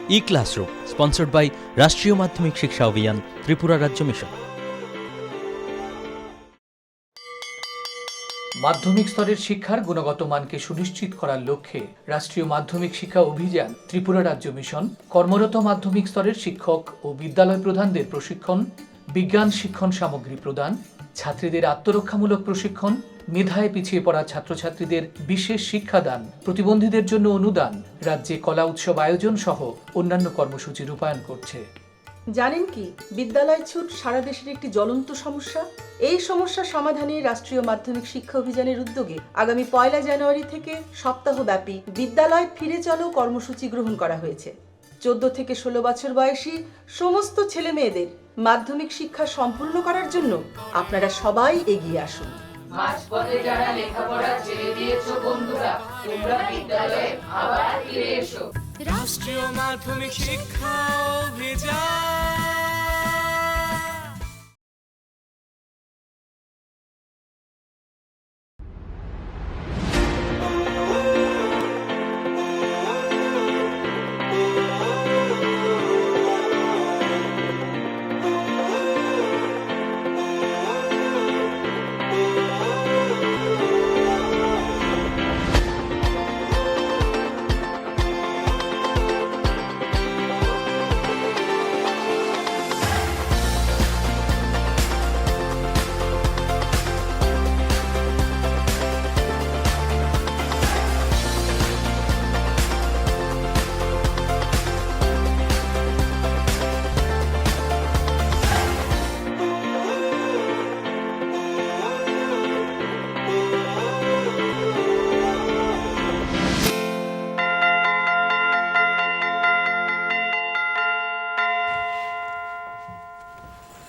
E-Classroom, sponsored by রাষ্ট্রীয় মাধ্যমিক শিক্ষা অভিযান, ত্রিপুরা রাজ্য মিশন। মাধ্যমিক স্তরের শিক্ষার গুণগত মানকে সুনিশ্চিত করার লক্ষ্যে রাষ্ট্রীয় মাধ্যমিক শিক্ষা অভিযান, ত্রিপুরা রাজ্য মিশন কর্মরত মাধ্যমিক স্তরের শিক্ষক ও বিদ্যালয় প্রধানদের প্রশিক্ষণ, বিজ্ঞান শিক্ষণ সামগ্রী প্রদান, ছাত্রীদের আত্মরক্ষামূলক প্রশিক্ষণ, মেধায় পিছিয়ে পড়া ছাত্রছাত্রীদের বিশেষ শিক্ষাদান, প্রতিবন্ধীদের জন্য অনুদান, রাজ্যে কলা উৎসব আয়োজন সহ অন্যান্য কর্মসূচি রূপায়ণ করছে। জানেন কি, বিদ্যালয় ছুট সারা দেশের একটি জ্বলন্ত সমস্যা। এই সমস্যা সমাধানে রাষ্ট্রীয় মাধ্যমিক শিক্ষা অভিযানের উদ্যোগে আগামী 1 জানুয়ারি থেকে সপ্তাহব্যাপী বিদ্যালয় ফিরে চলো কর্মসূচি গ্রহণ করা হয়েছে। 14 থেকে 16 বছর বয়সী সমস্ত ছেলে মেয়েদের মাধ্যমিক শিক্ষা সম্পূর্ণ করার জন্য আপনারা সবাই এগিয়ে আসুন। মাঝপথে যারা লেখাপড়া ছেড়ে দিয়েছো বন্ধুরা, তোমরা বিদ্যালয়ে আবার ফিরে এসো। রাষ্ট্রীয় মাধ্যমিক শিক্ষা অভিযান।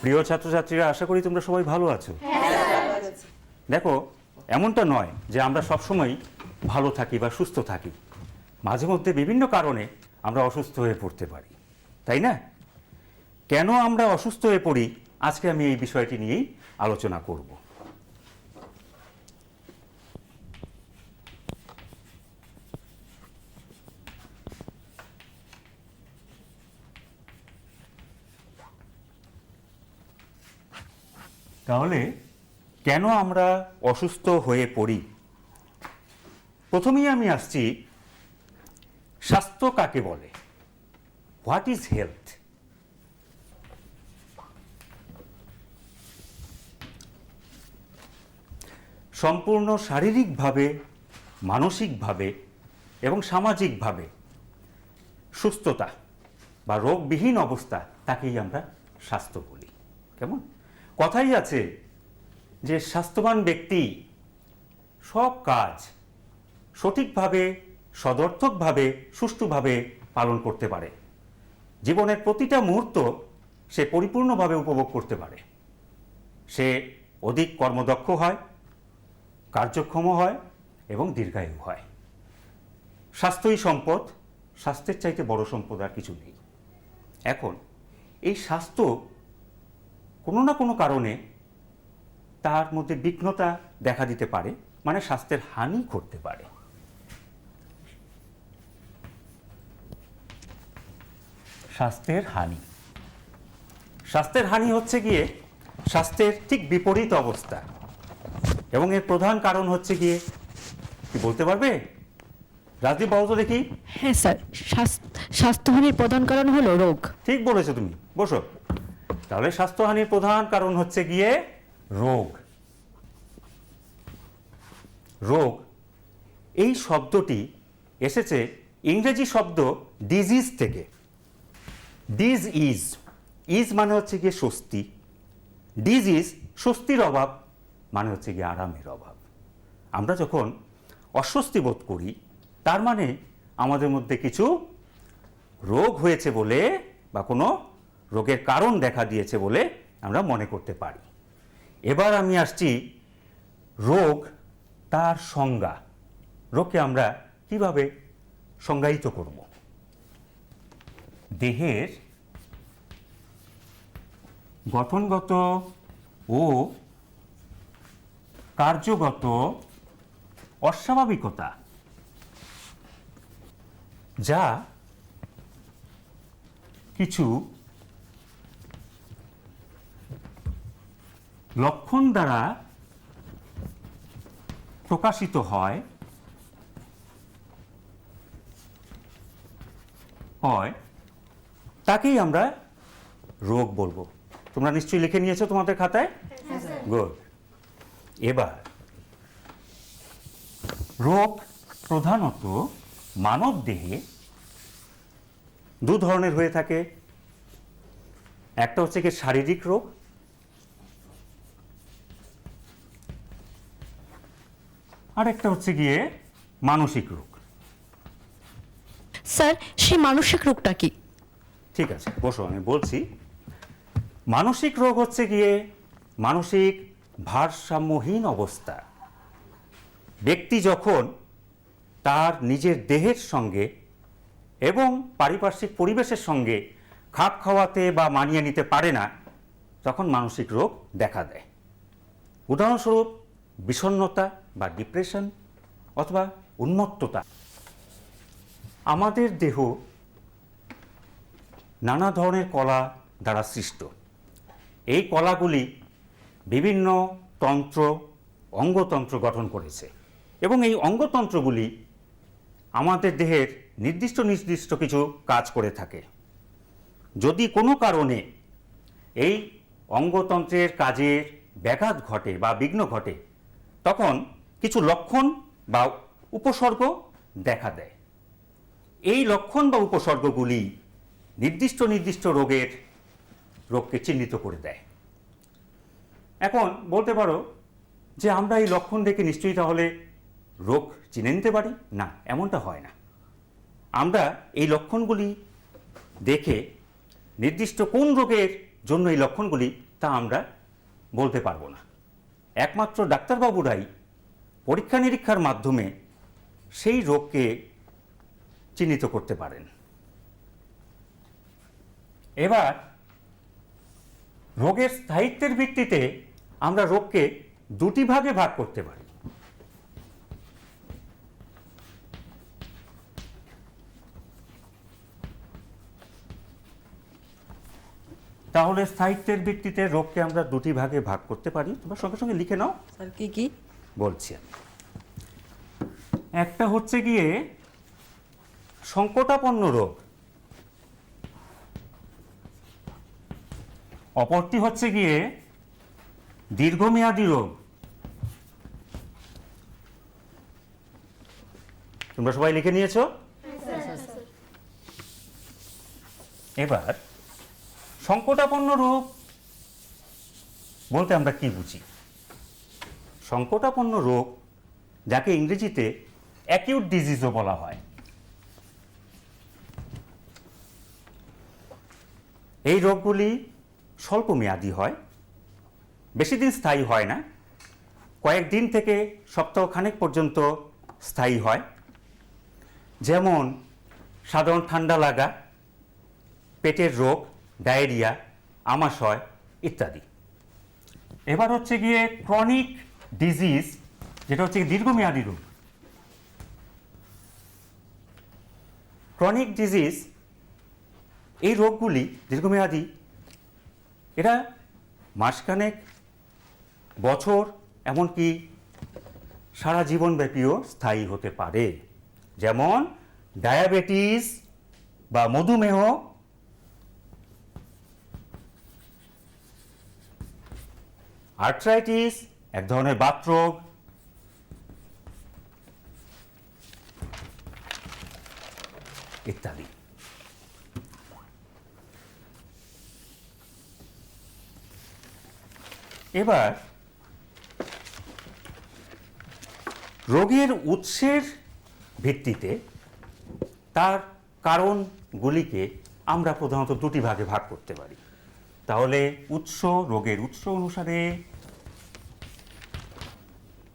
প্রিয় ছাত্রছাত্রীরা, আশা করি তোমরা সবাই ভালো আছো। দেখো, এমনটা নয় যে আমরা সবসময় ভালো থাকি বা সুস্থ থাকি। মাঝে মধ্যে বিভিন্ন কারণে আমরা অসুস্থ হয়ে পড়তে পারি, তাই না? কেন আমরা অসুস্থ হয়ে পড়ি, আজকে আমি এই বিষয়টি নিয়েই আলোচনা করব। তাহলে কেন আমরা অসুস্থ হয়ে পড়ি? প্রথমেই আমি আসছি, স্বাস্থ্য কাকে বলে? What is health? সম্পূর্ণ শারীরিকভাবে, মানসিকভাবে এবং সামাজিকভাবে সুস্থতা বা রোগবিহীন অবস্থা, তাকেই আমরা স্বাস্থ্য বলি। কেমন? কথাই আছে যে স্বাস্থ্যবান ব্যক্তি সব কাজ সঠিকভাবে, সদর্থকভাবে, সুষ্ঠুভাবে পালন করতে পারে। জীবনের প্রতিটা মুহূর্ত সে পরিপূর্ণভাবে উপভোগ করতে পারে। সে অধিক কর্মদক্ষ হয়, কার্যক্ষম হয় এবং দীর্ঘায়ু হয়। স্বাস্থ্যই সম্পদ, স্বাস্থ্যের চাইতে বড় সম্পদ আর কিছু নেই। এখন এই স্বাস্থ্য কোনো না কোনো কারণে তার মধ্যে বিঘ্নতা দেখা দিতে পারে, মানে স্বাস্থ্যের হানি করতে পারে। স্বাস্থ্যের হানি, স্বাস্থ্যের হানি হচ্ছে গিয়ে স্বাস্থ্যের ঠিক বিপরীত অবস্থা, এবং এর প্রধান কারণ হচ্ছে গিয়ে, কি বলতে পারবে রাজদীপ? বলো তো দেখি। হ্যাঁ স্যার, স্বাস্থ্যহানির প্রধান কারণ হলো রোগ। ঠিক বলেছো তুমি, বসো। তাহলে স্বাস্থ্যহানির প্রধান কারণ হচ্ছে গিয়ে রোগ। রোগ এই শব্দটি এসেছে ইংরেজি শব্দ ডিজিজ থেকে। ডিজ ইজ, ইজ মানে হচ্ছে গিয়ে স্বস্তি, ডিজিজ স্বস্তির অভাব মানে হচ্ছে গিয়ে আরামের অভাব। আমরা যখন অস্বস্তি বোধ করি, তার মানে আমাদের মধ্যে কিছু রোগ হয়েছে বলে বা কোনো রোগের কারণ দেখা দিয়েছে বলে আমরা মনে করতে পারি। এবার আমি আসছি রোগ, তার সংজ্ঞা। রোগকে আমরা কিভাবে সংজ্ঞায়িত করব? দেহের গঠনগত ও কার্যগত অস্বাভাবিকতা, যা কিছু লক্ষণ দ্বারা প্রকাশিত হয় তাকেই আমরা রোগ বলবো। তোমরা নিশ্চয়ই লিখে নিয়েছো তোমাদের খাতায়? গুড। এবার রোগ প্রধানত মানব দেহে দু ধরনের হয়ে থাকে। একটা হচ্ছে কি শারীরিক রোগ, আর একটা হচ্ছে গিয়ে মানসিক রোগ। স্যার, সেই মানসিক রোগটা কি? ঠিক আছে, বসো, আমি বলছি। মানসিক রোগ হচ্ছে গিয়ে মানসিক ভারসাম্যহীন অবস্থা। ব্যক্তি যখন তার নিজের দেহের সঙ্গে এবং পারিপার্শ্বিক পরিবেশের সঙ্গে খাপ খাওয়াতে বা মানিয়ে নিতে পারে না, তখন মানসিক রোগ দেখা দেয়। উদাহরণস্বরূপ বিষণ্ণতা বা ডিপ্রেশন অথবা উন্মত্ততা। আমাদের দেহ নানা ধরনের কলা দ্বারা সৃষ্ট। এই কলাগুলি বিভিন্ন তন্ত্র, অঙ্গতন্ত্র গঠন করেছে এবং এই অঙ্গতন্ত্রগুলি আমাদের দেহের নির্দিষ্ট নির্দিষ্ট কিছু কাজ করে থাকে। যদি কোনো কারণে এই অঙ্গতন্ত্রের কাজের ব্যাঘাত ঘটে বা বিঘ্ন ঘটে, তখন কিছু লক্ষণ বা উপসর্গ দেখা দেয়। এই লক্ষণ বা উপসর্গগুলি নির্দিষ্ট নির্দিষ্ট রোগকে চিহ্নিত করে দেয়। এখন বলতে পারো যে আমরা এই লক্ষণ দেখে নিশ্চয়ই তাহলে রোগ চিনে নিতে পারি? না, এমনটা হয় না। আমরা এই লক্ষণগুলি দেখে নির্দিষ্ট কোন রোগের জন্য এই লক্ষণগুলি তা আমরা বলতে পারবো না। একমাত্র ডাক্তারবাবুরাই পরীক্ষা নিরীক্ষার মাধ্যমে সেই রোগকে চিহ্নিত করতে পারেন। এবার রোগের স্থায়িত্বের ভিত্তিতে আমরা রোগকে দুটি ভাগে ভাগ করতে পারি। তাহলে স্থায়িত্বের ভিত্তিতে রোগকে আমরা দুটি ভাগে ভাগ করতে পারি। তোমরা সঙ্গে সঙ্গে লিখে নাও। স্যার কি কি বলছি আমি। একটা হচ্ছে গিয়ে সংকটাপন্ন রোগ, অপরটি হচ্ছে গিয়ে দীর্ঘমেয়াদী রোগ। তোমরা সবাই লিখে নিয়েছো? এবার সংকটাপন্ন রোগ বলতে আমরা কি বুঝি? সংকটাপন্ন রোগ, যাকে ইংরেজিতে অ্যাকিউট ডিজিজও বলা হয়, এই রোগগুলি স্বল্পমেয়াদী হয়, বেশি দিন স্থায়ী হয় না, কয়েকদিন থেকে সপ্তাহখানেক পর্যন্ত স্থায়ী হয়। যেমন সাধারণ ঠান্ডা লাগা, পেটের রোগ, ডায়রিয়া, আমাশয় ইত্যাদি। এবার হচ্ছে গিয়ে ক্রনিক ডিজিজ, যেটা হচ্ছে দীর্ঘমেয়াদী রোগ। ক্রনিক ডিজিজ, এই রোগগুলি দীর্ঘমেয়াদী, এরা মাসখানেক, বছর, এমনকি সারা জীবনব্যাপীও স্থায়ী হতে পারে। যেমন ডায়াবেটিস বা মধুমেহ, আর্থ্রাইটিস এক ধরনের বাতরোগ, ইত্যাদি। এবার রোগের উৎসের ভিত্তিতে তার কারণগুলিকে আমরা প্রধানত দুটি ভাগে ভাগ করতে পারি। তাহলে রোগের উৎস অনুসারে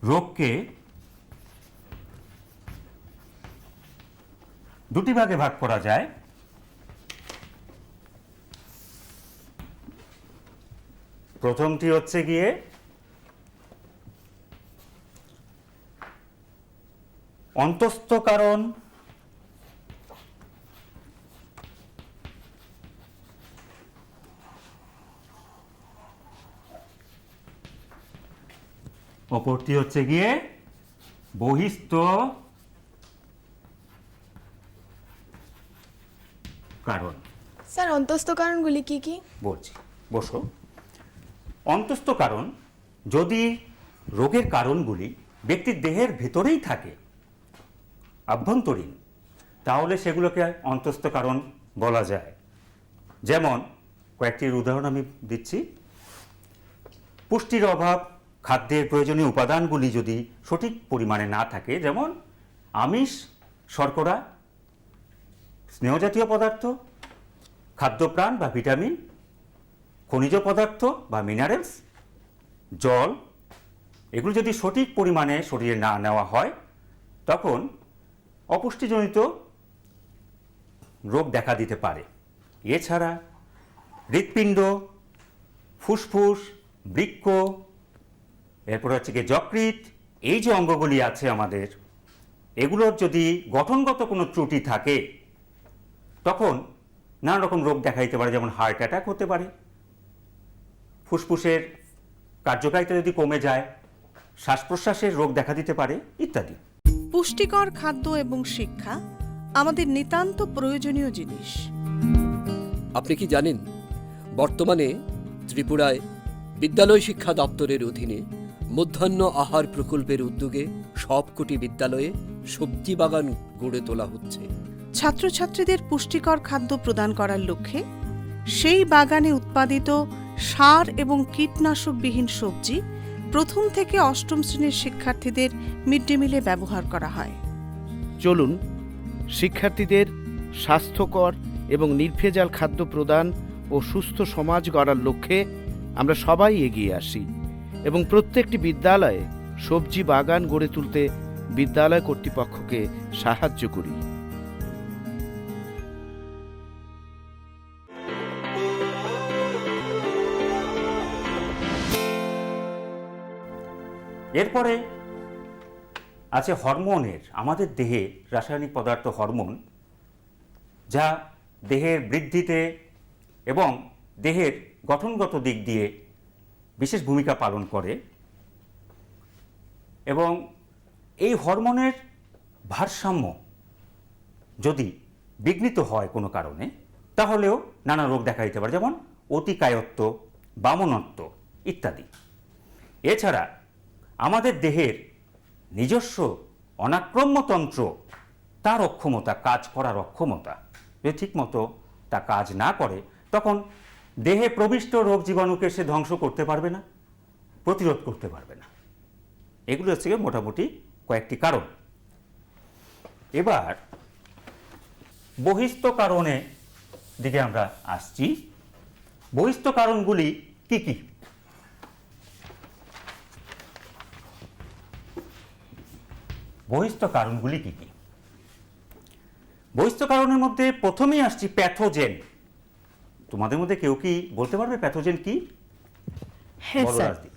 রোগকে দুটি ভাগে ভাগ করা যায়। প্রথমটি হচ্ছে গিয়ে অন্তস্থ কারণ, অপরটি হচ্ছে গিয়ে বহিস্থ কারণ। স্যার অন্তস্থ কারণগুলি কি কি? বলছি, বসো। অন্তস্থ কারণ যদি রোগের কারণগুলি ব্যক্তির দেহের ভেতরেই থাকে, আভ্যন্তরীণ, তাহলে সেগুলোকে অন্তস্থ কারণ বলা যায়। যেমন কয়েকটির উদাহরণ আমি দিচ্ছি। পুষ্টির অভাব, খাদ্যের প্রয়োজনীয় উপাদানগুলি যদি সঠিক পরিমাণে না থাকে, যেমন আমিষ, শর্করা, স্নেহজাতীয় পদার্থ, খাদ্যপ্রাণ বা ভিটামিন, খনিজ পদার্থ বা মিনারেলস, জল, এগুলো যদি সঠিক পরিমাণে শরীরে না নেওয়া হয়, তখন অপুষ্টিজনিত রোগ দেখা দিতে পারে। এছাড়া হৃৎপিণ্ড, ফুসফুস, বৃক্ক, এরপর হচ্ছে গিয়ে যকৃৎ, এই যে অঙ্গগুলি আছে আমাদের, এগুলোর যদি গঠনগত কোনো ত্রুটি থাকে, তখন নানা রকম রোগ দেখা দিতে পারে। যেমন হার্ট অ্যাটাক হতে পারে, ফুসফুসের কার্যকারিতা যদি কমে যায়, শ্বাস প্রশ্বাসের রোগ দেখা দিতে পারে ইত্যাদি। পুষ্টিকর খাদ্য এবং শিক্ষা আমাদের নিতান্ত প্রয়োজনীয় জিনিস। আপনি কি জানেন বর্তমানে ত্রিপুরায় বিদ্যালয় শিক্ষা দপ্তরের অধীনে মধ্যাহ্ন আহার প্রকল্পের উদ্যোগে সবকটি বিদ্যালয়ে সবজি বাগান গড়ে তোলা হচ্ছে। ছাত্রছাত্রীদের পুষ্টিকর খাদ্য প্রদান করার লক্ষ্যে সেই বাগানে উৎপাদিত সার এবং কীটনাশকবিহীন সবজি প্রথম থেকে অষ্টম শ্রেণীর শিক্ষার্থীদের মিড ডে মিলে ব্যবহার করা হয়। চলুন শিক্ষার্থীদের স্বাস্থ্যকর এবং নির্ভেজাল খাদ্য প্রদান ও সুস্থ সমাজ গড়ার লক্ষ্যে আমরা সবাই এগিয়ে আসি এবং প্রত্যেকটি বিদ্যালয়ে সবজি বাগান গড়ে তুলতে বিদ্যালয় কর্তৃপক্ষকে সাহায্য করি। এরপরে আছে হরমোনের, আমাদের দেহে রাসায়নিক পদার্থ হরমোন, যা দেহের বৃদ্ধিতে এবং দেহের গঠনগত দিক দিয়ে বিশেষ ভূমিকা পালন করে। এবং এই হরমোনের ভারসাম্য যদি বিঘ্নিত হয় কোনো কারণে, তাহলেও নানা রোগ দেখা দিতে পারে, যেমন অতিকায়ত্ব, বামনত্ব ইত্যাদি। এছাড়া আমাদের দেহের নিজস্ব অনাক্রম্যতন্ত্র, তার অক্ষমতা, কাজ করার অক্ষমতা, যদি ঠিকমতো তা কাজ না করে, তখন দেহে প্রবিষ্ট রোগ জীবাণুকে সে ধ্বংস করতে পারবে না, প্রতিরোধ করতে পারবে না। এগুলো হচ্ছে মোটামুটি কয়েকটি কারণ। এবার বহিস্থ কারণে দিকে আমরা আসছি। বহিস্থ কারণগুলি কি কি? বহিস্থ কারণগুলি কি কি? বহিস্থ কারণের মধ্যে প্রথমেই আসছি প্যাথোজেন। তোমাদের মধ্যে কেউ কি বলতে পারবে প্যাথোজেন কি? হ্যাঁ বলো স্যার, রাজদীপ।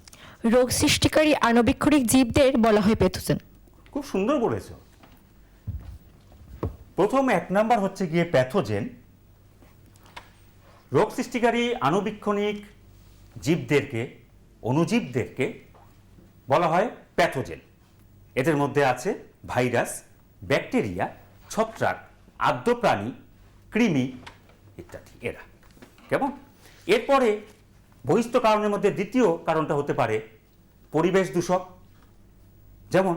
রোগ সৃষ্টিকারী আণবিক্ষরিক জীবদের বলা হয় প্যাথোজেন। খুব সুন্দর বলেছ। প্রথম 1 নাম্বার হচ্ছে গিয়ে প্যাথোজেন। রোগ সৃষ্টিকারী আণুবীক্ষণিক জীবদেরকে, অণুজীবদেরকে বলা হয় প্যাথোজেন। এদের মধ্যে আছে ভাইরাস, ব্যাকটেরিয়া, ছত্রাক, আদ্য প্রাণী, কৃমি ইত্যাদি। এরা কেমন? এরপরে বহিস্থ কারণের মধ্যে দ্বিতীয় কারণটা হতে পারে পরিবেশ দূষক। যেমন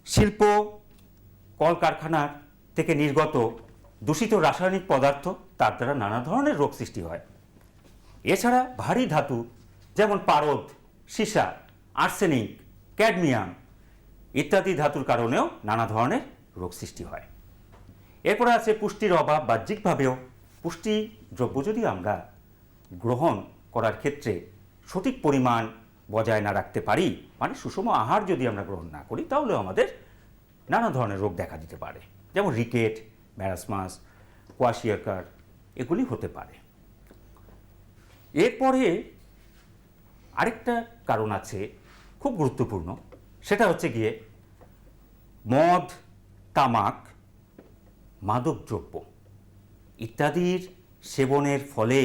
শিল্প, কলকারখানার থেকে নির্গত দূষিত রাসায়নিক পদার্থ, তার দ্বারা নানা ধরনের রোগ সৃষ্টি হয়। এছাড়া ভারী ধাতু, যেমন পারদ, সীসা, আর্সেনিক, ক্যাডমিয়াম ইত্যাদি ধাতুর কারণেও নানা ধরনের রোগ সৃষ্টি হয়। এরপরে আছে পুষ্টির অভাব। বাহ্যিকভাবেও পুষ্টি দ্রব্য যদি আমরা গ্রহণ করার ক্ষেত্রে সঠিক পরিমাণ বজায় না রাখতে পারি, মানে সুষম আহার যদি আমরা গ্রহণ না করি, তাহলে আমাদের নানা ধরনের রোগ দেখা দিতে পারে, যেমন রিকেট, ম্যারাসমাস, কোয়াশিয়াকার এগুলি হতে পারে। এরপরে আরেকটা কারণ আছে খুব গুরুত্বপূর্ণ, সেটা হচ্ছে গিয়ে মদ, তামাক, মাদকদ্রব্য ইত্যাদির সেবনের ফলে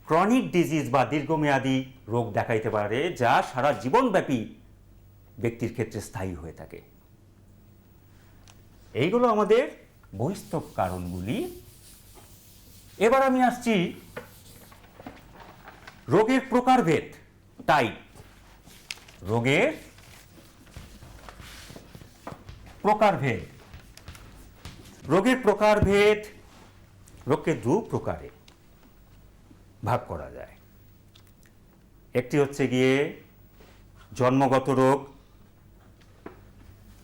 ক্রনিক ডিজিজ বা দীর্ঘমেয়াদী রোগ দেখা দিতে পারে, যা সারা জীবনব্যাপী ব্যক্তির ক্ষেত্রে স্থায়ী হয়ে থাকে। এইগুলো আমাদের বহিস্তব কারণগুলি। এবার আমি আসছি রোগের প্রকারভেদ, টাইপ। রোগের প্রকারভেদ। রোগের প্রকারভেদ, রোগকে দু প্রকারে ভাগ করা যায়। একটি হচ্ছে গিয়ে জন্মগত রোগ,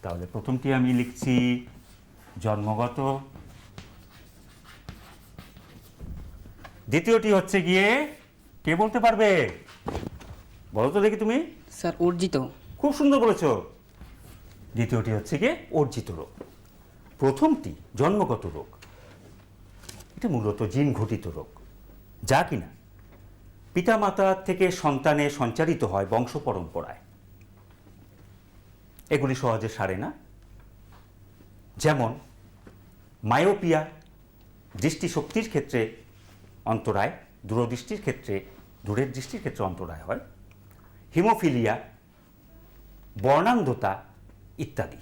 তাহলে প্রথমটি আমি লিখছি জন্মগত। দ্বিতীয়টি হচ্ছে গিয়ে, কে বলতে পারবে? বলো তো দেখি তুমি। স্যার অর্জিত। খুব সুন্দর বলেছো। দ্বিতীয়টি হচ্ছে গিয়ে অর্জিত রোগ। প্রথমটি জন্মগত রোগ, এটা মূলত জিন ঘটিত রোগ, যা কিনা পিতামাতা থেকে সন্তানে সঞ্চারিত হয় বংশ পরম্পরায়। এগুলি সহজে সারে না। যেমন মায়োপিয়া, দৃষ্টিশক্তির ক্ষেত্রে অন্তরায়, দূরদৃষ্টির ক্ষেত্রে, দূরের দৃষ্টির ক্ষেত্রে অন্তরায় হয়। হিমোফিলিয়া, বর্ণান্ধতা ইত্যাদি।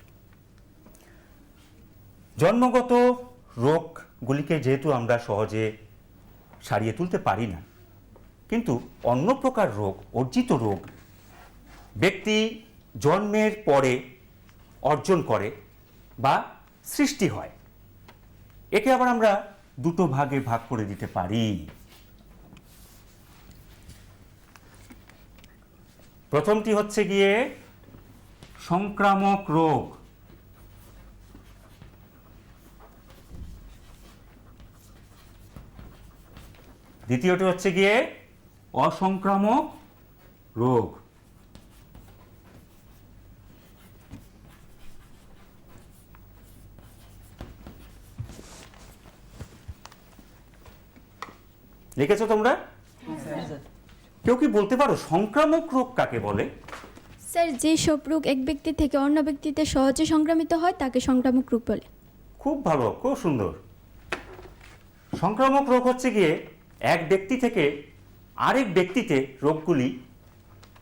জন্মগত রোগগুলিকে যেহেতু আমরা সহজে সারিয়ে তুলতে পারি না, কিন্তু অন্য প্রকার রোগ, অর্জিত রোগ, ব্যক্তি জন্মের পরে অর্জন করে বা সৃষ্টি হয়, একে আবার আমরা দুটো ভাগে ভাগ করে দিতে পারি। প্রথমটি হচ্ছে গিয়ে সংক্রামক রোগ। দ্বিতীয়টি হচ্ছে গিয়ে অসংক্রামক রোগ। লিখেছো তোমরা? কেউ কি বলতে পারো সংক্রামক রোগ কাকে বলে? স্যার যে সব রোগ এক ব্যক্তি থেকে অন্য ব্যক্তিতে সহজে সংক্রামিত হয় তাকে সংক্রামক রোগ বলে। খুব ভালো, খুব সুন্দর। সংক্রামক রোগ হচ্ছে গিয়ে এক ব্যক্তি থেকে আরেক ব্যক্তিতে রোগগুলি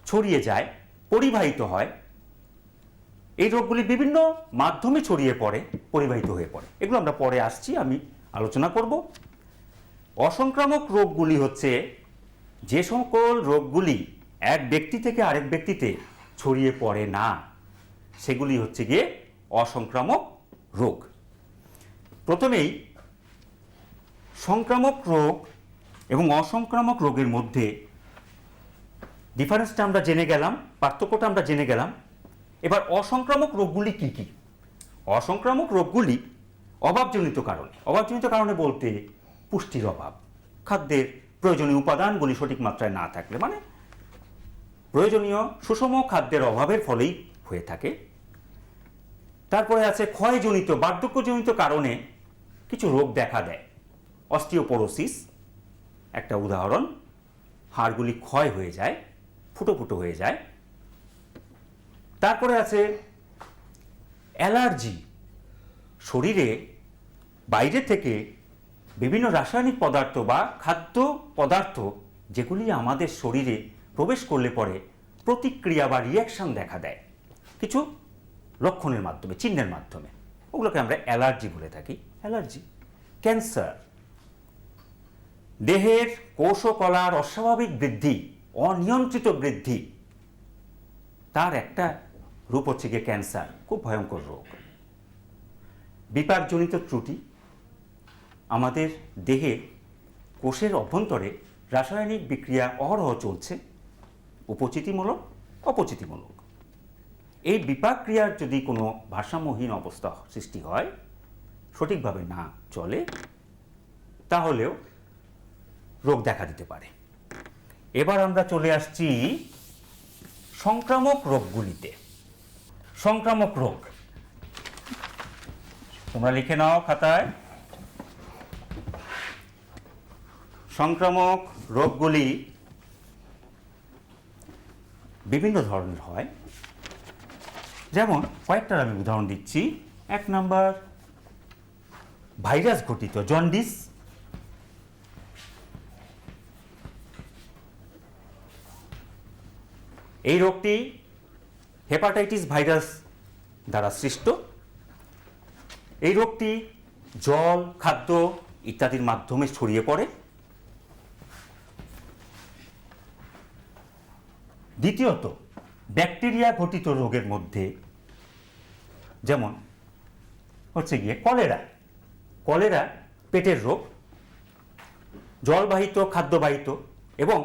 ছড়িয়ে যায়, পরিবাহিত হয়। এই রোগগুলি বিভিন্ন মাধ্যমে ছড়িয়ে পড়ে, পরিবাহিত হয়ে পড়ে। এগুলো আমরা পরে আসছি, আমি আলোচনা করব। অসংক্রামক রোগগুলি হচ্ছে যে সকল রোগগুলি এক ব্যক্তি থেকে আরেক ব্যক্তিতে ছড়িয়ে পড়ে না, সেগুলি হচ্ছে গিয়ে অসংক্রামক রোগ। প্রথমেই সংক্রামক রোগ এবং অসংক্রামক রোগের মধ্যে ডিফারেন্সটা আমরা জেনে গেলাম, পার্থক্যটা আমরা জেনে গেলাম। এবার অসংক্রামক রোগগুলি কি কি? অসংক্রামক রোগগুলি অভাবজনিত কারণে, অভাবজনিত কারণে বলতে পুষ্টির অভাব, খাদ্যের প্রয়োজনীয় উপাদানগুলি সঠিক মাত্রায় না থাকলে, মানে প্রয়োজনীয় সুষম খাদ্যের অভাবের ফলেই হয়ে থাকে। তারপরে আছে ক্ষয়জনিত, বার্ধক্যজনিত কারণে কিছু রোগ দেখা দেয়। অস্টিওপোরোসিস একটা উদাহরণ, হাড়গুলি ক্ষয় হয়ে যায়, ফুটো ফুটো হয়ে যায়। তারপরে আছে অ্যালার্জি, শরীরে বাইরে থেকে বিভিন্ন রাসায়নিক পদার্থ বা খাদ্য পদার্থ যেগুলি আমাদের শরীরে প্রবেশ করলে পরে প্রতিক্রিয়া বা রিয়াকশন দেখা দেয় কিছু লক্ষণের মাধ্যমে, চিহ্নের মাধ্যমে, ওগুলোকে আমরা অ্যালার্জি বলে থাকি। অ্যালার্জি। ক্যান্সার, দেহের কোষকলার অস্বাভাবিক বৃদ্ধি, অনিয়ন্ত্রিত বৃদ্ধি, তার একটা রূপ হচ্ছে গিয়ে ক্যান্সার, খুব ভয়ঙ্কর রোগ। বিপাকজনিত ত্রুটি, আমাদের দেহে কোষের অভ্যন্তরে রাসায়নিক বিক্রিয়া অহরহ চলছে, উপচিতিমূলক, অপচিতিমূলক। এই বিপাক ক্রিয়ার যদি কোনো ভারসাম্যহীন অবস্থা সৃষ্টি হয়, সঠিকভাবে না চলে, তাহলেও রোগ দেখা দিতে পারে। এবার আমরা চলে আসছি সংক্রামক রোগগুলিতে। সংক্রামক রোগ তোমরা লিখে নাও খাতায়। সংক্রামক রোগগুলি বিভিন্ন ধরনের হয়, যেমন কয়েকটার আমি উদাহরণ দিচ্ছি। 1 নাম্বার ভাইরাস ঘটিত জন্ডিস, এই রোগটি হেপাটাইটিস ভাইরাস দ্বারা সৃষ্ট। এই রোগটি জল, খাদ্য ইত্যাদির মাধ্যমে ছড়িয়ে পড়ে। দ্বিতীয়ত, ব্যাকটেরিয়া ঘটিত রোগের মধ্যে যেমন হচ্ছে গিয়ে কলেরা। কলেরা পেটের রোগ, জলবাহিত, খাদ্যবাহিত, এবং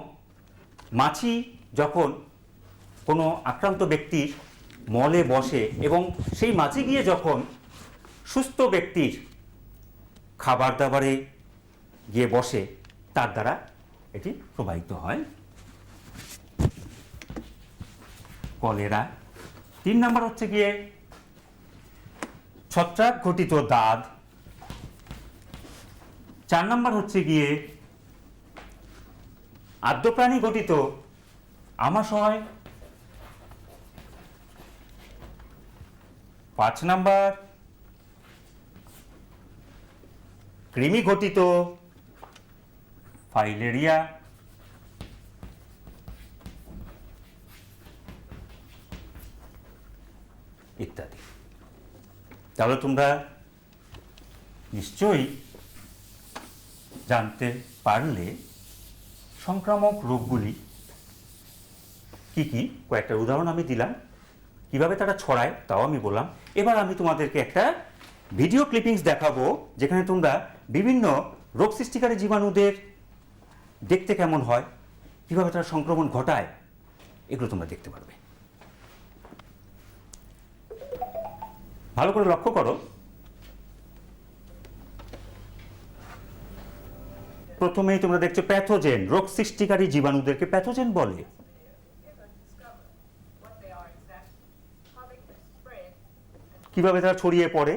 মাছি যখন কোনো আক্রান্ত ব্যক্তির মলে বসে এবং সেই মাছি গিয়ে যখন সুস্থ ব্যক্তির খাবার দাবারে গিয়ে বসে, তার দ্বারা এটি প্রবাহিত হয়, কলেরা। 3 নম্বর হচ্ছে গিয়ে ছত্রাক ঘটিত দাঁত। 4 নম্বর হচ্ছে গিয়ে আর্দ্রপ্রাণী ঘটিত আমাশয়। 5 নম্বর কৃমি ঘটিত ফাইলেরিয়া। ইত্যাদি। তাহলে তোমরা নিশ্চয়ই জানতে পারলে সংক্রামক রোগগুলি কি কি। কয়েকটা উদাহরণ আমি দিলাম, কিভাবে তারা ছড়ায় তাও আমি বললাম। এবার আমি তোমাদেরকে একটা ভিডিও ক্লিপিংস দেখাবো, যেখানে তোমরা বিভিন্ন রোগ সৃষ্টিকারী জীবাণুদের দেখতে কেমন হয়, কিভাবে তারা সংক্রমণ ঘটায়, এগুলো তোমরা দেখতে পারবে। ভালো করে লক্ষ্য করো। প্রথমেই তোমরা দেখছো প্যাথোজেন। রোগ সৃষ্টিকারী জীবাণুদেরকে প্যাথোজেন বলে। কিভাবে তারা ছড়িয়ে পড়ে।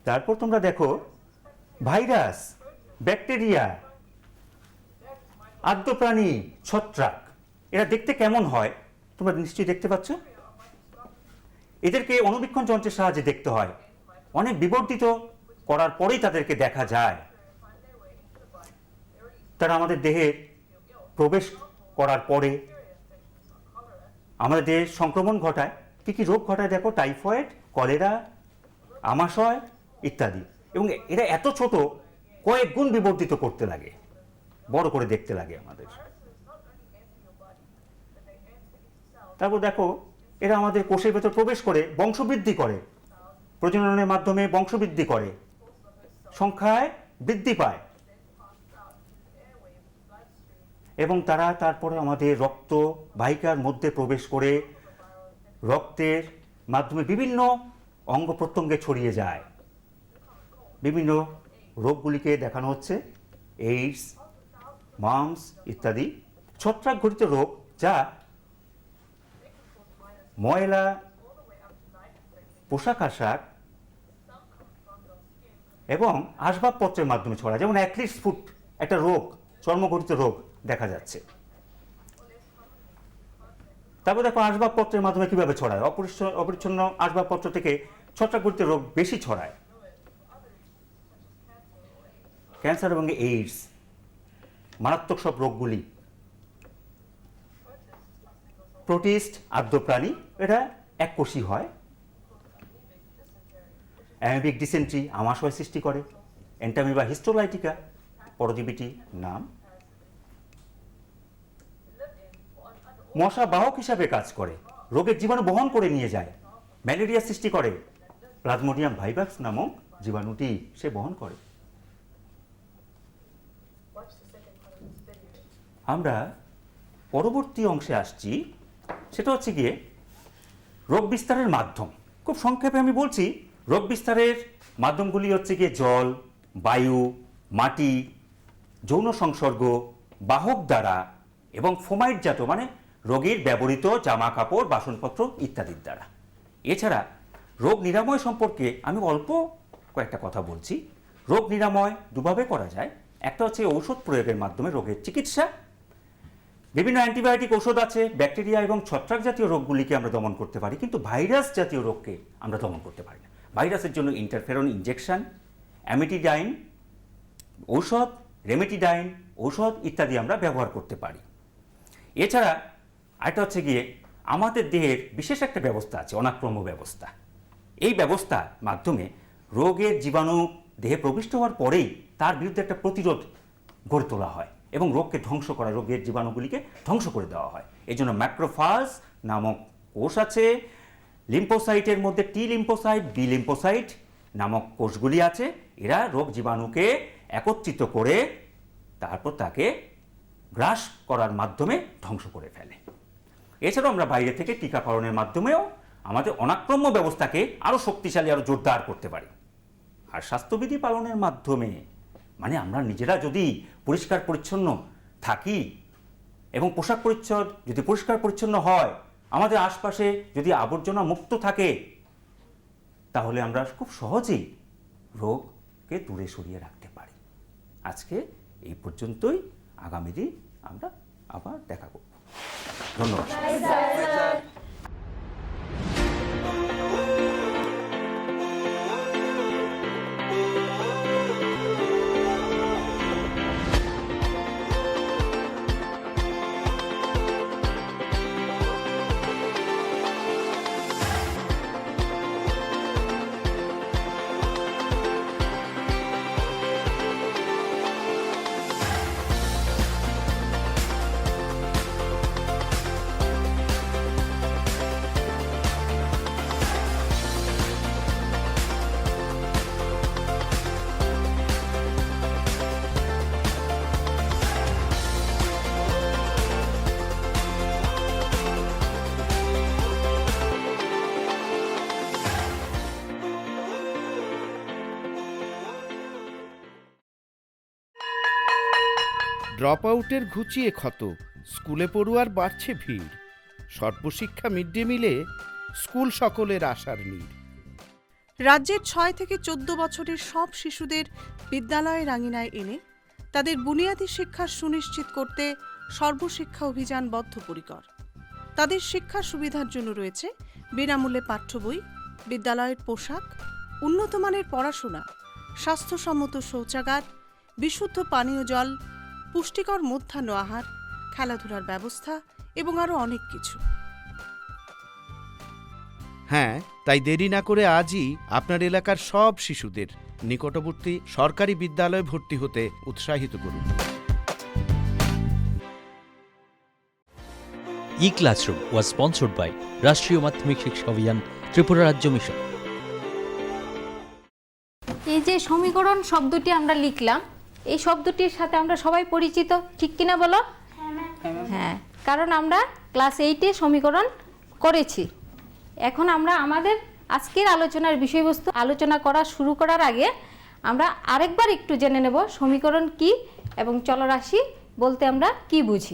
তারপর তোমরা দেখো ভাইরাস, ব্যাকটেরিয়া, আর্দ্রপ্রাণী, ছত্রাক, এরা দেখতে কেমন হয় তোমরা নিশ্চয়ই দেখতে পাচ্ছ। এদেরকে অণুবীক্ষণ যন্ত্রের সাহায্যে দেখতে হয়। অনেক বিবর্তিত করার পরেই তাদেরকে দেখা যায়। তারা আমাদের দেহে প্রবেশ করার পরে আমাদের দেহে সংক্রমণ ঘটায়। কি কি রোগ ঘটায় দেখো, টাইফয়েড, কলেরা, আমাশয় ইত্যাদি। এবং এরা এত ছোট, কয়েক গুণ বিবর্তিত করতে লাগে, বড় করে দেখতে লাগে আমাদের। তারপর দেখো এরা আমাদের কোষের ভেতর প্রবেশ করে বংশবৃদ্ধি করে, প্রজননের মাধ্যমে বংশবৃদ্ধি করে, সংখ্যায় বৃদ্ধি পায়, এবং তারা তারপরে আমাদের রক্ত বাহিকার মধ্যে প্রবেশ করে রক্তের মাধ্যমে বিভিন্ন অঙ্গ প্রত্যঙ্গে ছড়িয়ে যায়। বিভিন্ন রোগগুলিকে দেখানো হচ্ছে এইডস, মাম্পস ইত্যাদি। ছত্রাক ঘটিত রোগ, যা ময়লা, পোশাক আশাক এবং আসবাবপত্রের মাধ্যমে ছড়ায়। যেমন অ্যাক্লিস ফুট একটা রোগ, চর্মঘটিত রোগ দেখা যাচ্ছে। তারপর দেখো আসবাবপত্রের মাধ্যমে কিভাবে ছড়ায়। অপরিচ্ছন্ন আসবাবপত্র থেকে ছত্রাক ঘটিত রোগ বেশি ছড়ায়। ক্যান্সার এবং এইডস, মারাত্মক সব রোগগুলি। প্রোটিস্ট, আর্দ্রপ্রাণী, এটা এককোষী হয়। অ্যামিবিক ডিসেন্ট্রি আমাশয় সৃষ্টি করে। এন্টামিবা হিস্টোলাইটিকা পরজীবীটি নাম। মশা বাহক হিসাবে কাজ করে, রোগের জীবাণু বহন করে নিয়ে যায়। ম্যালেরিয়া সৃষ্টি করে, প্লাজমোডিয়াম ভাইভাক্স নামক জীবাণুটি সে বহন করে। আমরা পরবর্তী অংশে আসছি, সেটা হচ্ছে গিয়ে রোগ বিস্তারের মাধ্যম। খুব সংক্ষেপে আমি বলছি, রোগ বিস্তারের মাধ্যমগুলি হচ্ছে গিয়ে জল, বায়ু, মাটি, যৌন সংসর্গ, বাহক দ্বারা এবং ফোমাইটজাত মানে রোগীর ব্যবহৃত জামা কাপড়, বাসনপত্র ইত্যাদির দ্বারা। এছাড়া রোগ নিরাময় সম্পর্কে আমি অল্প কয়েকটা কথা বলছি। রোগ নিরাময় দুভাবে করা যায়। একটা হচ্ছে ঔষধ প্রয়োগের মাধ্যমে রোগের চিকিৎসা। বিভিন্ন অ্যান্টিবায়োটিক ঔষধ আছে, ব্যাকটেরিয়া এবং ছত্রাক জাতীয় রোগগুলিকে আমরা দমন করতে পারি, কিন্তু ভাইরাস জাতীয় রোগকে আমরা দমন করতে পারি না। ভাইরাসের জন্য ইন্টারফেরন ইনজেকশন, অ্যামিটিডাইন ঔষধ, রেমেটিডাইন ঔষধ ইত্যাদি আমরা ব্যবহার করতে পারি। এছাড়া আরেকটা হচ্ছে গিয়ে আমাদের দেহের বিশেষ একটা ব্যবস্থা আছে, অনাক্রম্য ব্যবস্থা। এই ব্যবস্থার মাধ্যমে রোগের জীবাণু দেহে প্রবিষ্ট হওয়ার পরেই তার বিরুদ্ধে একটা প্রতিরোধ গড়ে তোলা হয় এবং রোগকে ধ্বংস করা, রোগের জীবাণুগুলিকে ধ্বংস করে দেওয়া হয়। এই জন্য ম্যাক্রোফাজ নামক কোষ আছে, লিম্ফোসাইটের মধ্যে টি লিম্ফোসাইট, বি লিম্ফোসাইট নামক কোষগুলি আছে। এরা রোগ জীবাণুকে একত্রিত করে তারপর তাকে গ্রাস করার মাধ্যমে ধ্বংস করে ফেলে। এছাড়াও আমরা বাইরে থেকে টিকাকরণের মাধ্যমেও আমাদের অনাক্রম্য ব্যবস্থাকে আরও শক্তিশালী, আরও জোরদার করতে পারি। আর স্বাস্থ্যবিধি পালনের মাধ্যমে মানে আমরা নিজেরা যদি পরিষ্কার পরিচ্ছন্ন থাকি এবং পোশাক পরিচ্ছদ যদি পরিষ্কার পরিচ্ছন্ন হয়, আমাদের আশপাশে যদি আবর্জনা মুক্ত থাকে, তাহলে আমরা খুব সহজেই রোগকে দূরে সরিয়ে রাখতে পারি। আজকে এই পর্যন্তই, আগামী দিন আমরা আবার দেখা করব। ধন্যবাদ। ড্রপ আউটের ঘুচিয়ে ক্ষত, স্কুলে পড়ুয়ার বাড়ছে ভিড়, সর্বশিক্ষা মিড ডে মিলে স্কুল সকলের আশার নীড়। রাজ্যের 6 থেকে 14 বছরের সব শিশুদের বিদ্যালয়ের আঙিনায় এনে তাদের বুনিয়াদী শিক্ষা সুনিশ্চিত করতে সর্বশিক্ষা অভিযান বদ্ধপরিকর। তাদের শিক্ষার সুবিধার জন্য রয়েছে বিনামূল্যে পাঠ্য বই, বিদ্যালয়ের পোশাক, উন্নতমানের পড়াশোনা, স্বাস্থ্যসম্মত শৌচাগার, বিশুদ্ধ পানীয় জল, পুষ্টিকর মধ্যাহ্ন আহার, খেলাধুলার ব্যবস্থা এবং আরও অনেক কিছু। হ্যাঁ, তাই দেরি না করে আজই আপনার এলাকার সব শিশুদের নিকটবর্তী সরকারি বিদ্যালয়ে ভর্তি হতে উৎসাহিত করুন। E-Classroom was sponsored by রাষ্ট্রীয় মাধ্যমিক শিক্ষা অভিযান, ত্রিপুরা রাজ্য মিশন। এই যে সমীকরণ শব্দটি আমরা লিখলাম, এই শব্দটির সাথে আমরা সবাই পরিচিত, ঠিক কিনা বলো? হ্যাঁ, কারণ আমরা ক্লাস 8-এ সমীকরণ করেছি। এখন আমরা আমাদের আজকের আলোচনার বিষয়বস্তু আলোচনা করা শুরু করার আগে আমরা আরেকবার একটু জেনে নেব সমীকরণ কি এবং চলরাশি বলতে আমরা কি বুঝি।